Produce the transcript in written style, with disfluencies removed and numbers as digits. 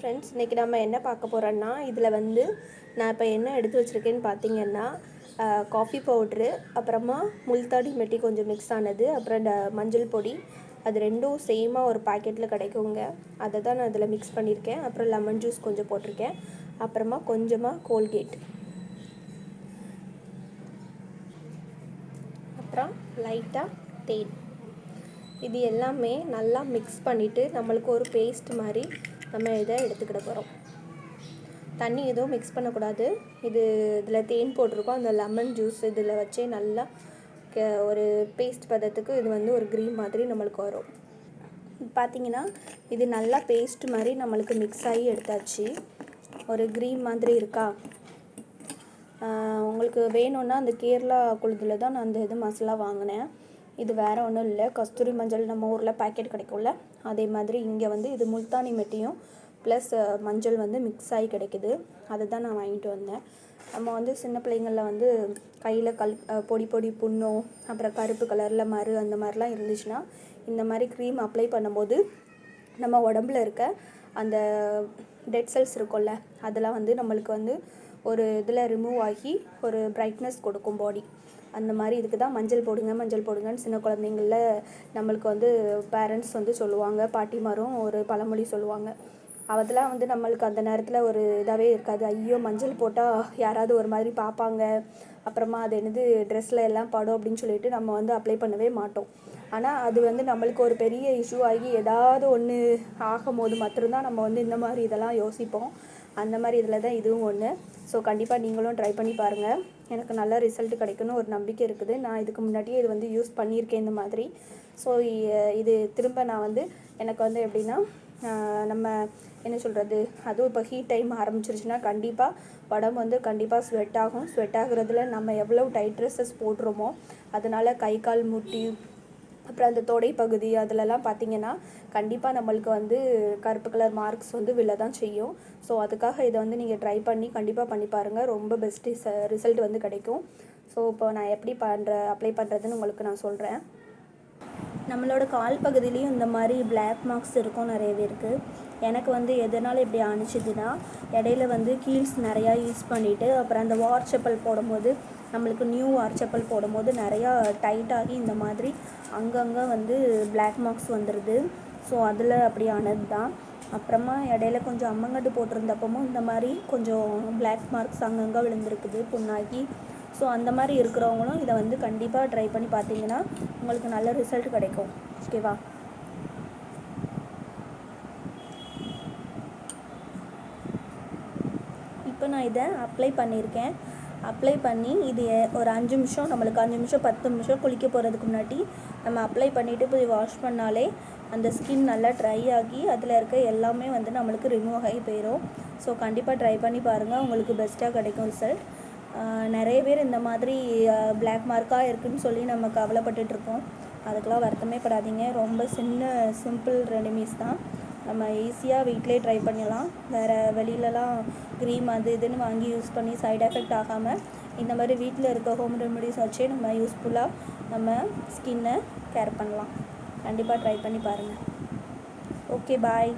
Friends, இன்றைக்கி நம்ம என்ன பார்க்க போகிறோன்னா, இதில் வந்து நான் இப்போ என்ன எடுத்து வச்சுருக்கேன்னு பார்த்தீங்கன்னா, காஃபி பவுட்ரு, அப்புறமா முல்தானி மெட்டி கொஞ்சம் மிக்ஸ் ஆனது, அப்புறம் இந்த மஞ்சள் பொடி, அது ரெண்டும் சேமாக ஒரு பாக்கெட்டில் கிடைக்குங்க. அதை தான் நான் இதில் மிக்ஸ் பண்ணியிருக்கேன். அப்புறம் லெமன் ஜூஸ் கொஞ்சம் போட்டிருக்கேன். அப்புறமா கொஞ்சமாக கோல்கேட், அப்புறம் லைட்டாக தேன். இது எல்லாமே நல்லா மிக்ஸ் பண்ணிவிட்டு நம்மளுக்கு ஒரு பேஸ்ட் மாதிரி நம்ம இதை எடுத்துக்கிட போகிறோம். தண்ணி எதுவும் மிக்ஸ் பண்ணக்கூடாது. இதில் தேன் போட்டிருக்கோம். அந்த லெமன் ஜூஸ் இதில் வச்சே நல்லா ஒரு பேஸ்ட் பதத்துக்கு இது வந்து ஒரு க்ரீம் மாதிரி நம்மளுக்கு வரும். பார்த்திங்கன்னா இது நல்லா பேஸ்ட் மாதிரி நம்மளுக்கு மிக்ஸ் ஆகி எடுத்தாச்சு. ஒரு க்ரீம் மாதிரி இருக்கா. உங்களுக்கு வேணும்னா அந்த கேரளா குழுதில் தான் நான் அந்த இது மசாலா வாங்கினேன். இது வேறு ஒன்றும் இல்லை, கஸ்தூரி மஞ்சள் நம்ம ஊரில் பேக்கெட் கிடைக்கும்ல, அதே மாதிரி இங்கே வந்து இது முல்தானி மெட்டியும் ப்ளஸ் மஞ்சள் வந்து மிக்ஸ் ஆகி கிடைக்குது. அதை தான் நான் வாங்கிட்டு வந்தேன். நம்ம வந்து சின்ன பிள்ளைங்களில் வந்து கையில் பொடி பொடி புண்ணோ, அப்புறம் கருப்பு கலரில் மறு அந்த மாதிரிலாம் இருந்துச்சுன்னா இந்த மாதிரி க்ரீம் அப்ளை பண்ணும்போது நம்ம உடம்புல இருக்க அந்த டெட் செல்ஸ் இருக்கும்ல, அதெல்லாம் வந்து நம்மளுக்கு வந்து ஒரு இதில் ரிமூவ் ஆகி ஒரு பிரைட்னஸ் கொடுக்கும் பாடி. அந்த மாதிரி இதுக்கு தான் மஞ்சள் போடுங்கன்னு சின்ன குழந்தைங்களில் நம்மளுக்கு வந்து பேரண்ட்ஸ் வந்து சொல்லுவாங்க. பாட்டிமாரும் ஒரு பழமொழி சொல்லுவாங்க. அதெல்லாம் வந்து நம்மளுக்கு அந்த நேரத்தில் ஒரு இதாகவே இருக்காது. ஐயோ, மஞ்சள் போட்டால் யாராவது ஒரு மாதிரி பார்ப்பாங்க, அப்புறமா அது என்னது ட்ரெஸ்ஸில் எல்லாம் படும் அப்படின்னு சொல்லிட்டு நம்ம வந்து அப்ளை பண்ணவே மாட்டோம். ஆனால் அது வந்து நம்மளுக்கு ஒரு பெரிய இஷ்யூ ஆகி ஏதாவது ஒன்று ஆகும் போது மட்டும்தான் நம்ம வந்து இந்த மாதிரி இதெல்லாம் யோசிப்போம். அந்த மாதிரி இதில் தான் இதுவும் ஒன்று. ஸோ கண்டிப்பாக நீங்களும் ட்ரை பண்ணி பாருங்கள். எனக்கு நல்ல ரிசல்ட் கிடைக்குன்னு ஒரு நம்பிக்கை இருக்குது. நான் இதுக்கு முன்னாடியே இது வந்து யூஸ் பண்ணியிருக்கேன் இந்த மாதிரி. ஸோ இது திரும்ப நான் வந்து எனக்கு வந்து எப்படின்னா, நம்ம என்ன சொல்கிறது, அதுவும் இப்போ ஹீட் டைம் ஆரம்பிச்சிருச்சுன்னா கண்டிப்பாக உடம்பு வந்து கண்டிப்பாக ஸ்வெட் ஆகும். ஸ்வெட் ஆகுறதுல நம்ம எவ்வளோ டைட் ட்ரெஸ்ஸஸ் போடுறோமோ அதனால் கை கால் முட்டி, அப்புறம் அந்த தொடை பகுதி அதிலலாம் பார்த்திங்கன்னா கண்டிப்பாக நம்மளுக்கு வந்து கருப்பு கலர் மார்க்ஸ் வந்து விழ தான் செய்யும். ஸோ அதுக்காக இதை வந்து நீங்கள் ட்ரை பண்ணி கண்டிப்பாக பண்ணி பாருங்கள். ரொம்ப பெஸ்ட்டு ரிசல்ட் வந்து கிடைக்கும். ஸோ இப்போ நான் எப்படி அப்ளை பண்ணுறதுன்னு உங்களுக்கு நான் சொல்கிறேன். நம்மளோட கால் பகுதியிலையும் இந்த மாதிரி பிளாக் மார்க்ஸ் இருக்கும் நிறைய பேருக்கு. எனக்கு வந்து எதனால் இப்படி ஆணிச்சுதுன்னா, இடையில வந்து கீல்ஸ் நிறையா யூஸ் பண்ணிவிட்டு அப்புறம் அந்த வார் செப்பல் போடும்போது, நம்மளுக்கு நியூ வார் செப்பல் போடும்போது நிறையா டைட்டாகி இந்த மாதிரி அங்கங்கே வந்து பிளாக் மார்க்ஸ் வந்துடுது. ஸோ அதில் அப்படி ஆனது தான். அப்புறமா இடையில கொஞ்சம் அம்மங்கட்டு போட்டிருந்தப்பமும் இந்த மாதிரி கொஞ்சம் பிளாக் மார்க்ஸ் அங்கங்கே விழுந்திருக்குது, புண்ணாகி. ஸோ அந்த மாதிரி இருக்கிறவங்களும் இதை வந்து கண்டிப்பாக ட்ரை பண்ணி பார்த்தீங்கன்னா உங்களுக்கு நல்ல ரிசல்ட் கிடைக்கும். ஓகேவா? இப்போ நான் இதை அப்ளை பண்ணியிருக்கேன். அப்ளை பண்ணி இது ஒரு 5 நிமிஷம், நம்மளுக்கு 5 நிமிஷம் 10 நிமிஷம் குளிக்க போகிறதுக்கு முன்னாடி நம்ம அப்ளை பண்ணிவிட்டு போய் வாஷ் பண்ணாலே அந்த ஸ்கின் நல்லா ட்ரை ஆகி அதில் இருக்க எல்லாமே வந்து நம்மளுக்கு ரிமூவ் ஆகி போயிடும். ஸோ கண்டிப்பாக ட்ரை பண்ணி பாருங்கள், உங்களுக்கு பெஸ்ட்டாக கிடைக்கும் ரிசல்ட். நிறைய பேர் இந்த மாதிரி பிளாக் மார்க்காக இருக்குதுன்னு சொல்லி நம்ம கவலைப்பட்டுட்ருக்கோம். அதுக்கெலாம் வருத்தமே படாதீங்க. ரொம்ப சிம்பிள் ரெமிடிஸ் தான். நம்ம ஈஸியாக வீட்டிலே ட்ரை பண்ணிடலாம். வேறு வெளியிலலாம் க்ரீம் அது இதுன்னு வாங்கி யூஸ் பண்ணி சைட் எஃபெக்ட் ஆகாமல் இந்த மாதிரி வீட்டில் இருக்க ஹோம் ரெமிடிஸ் வச்சே நம்ம யூஸ்ஃபுல்லாக நம்ம ஸ்கின்னை கேர் பண்ணலாம். கண்டிப்பாக ட்ரை பண்ணி பாருங்கள். ஓகே, பாய்.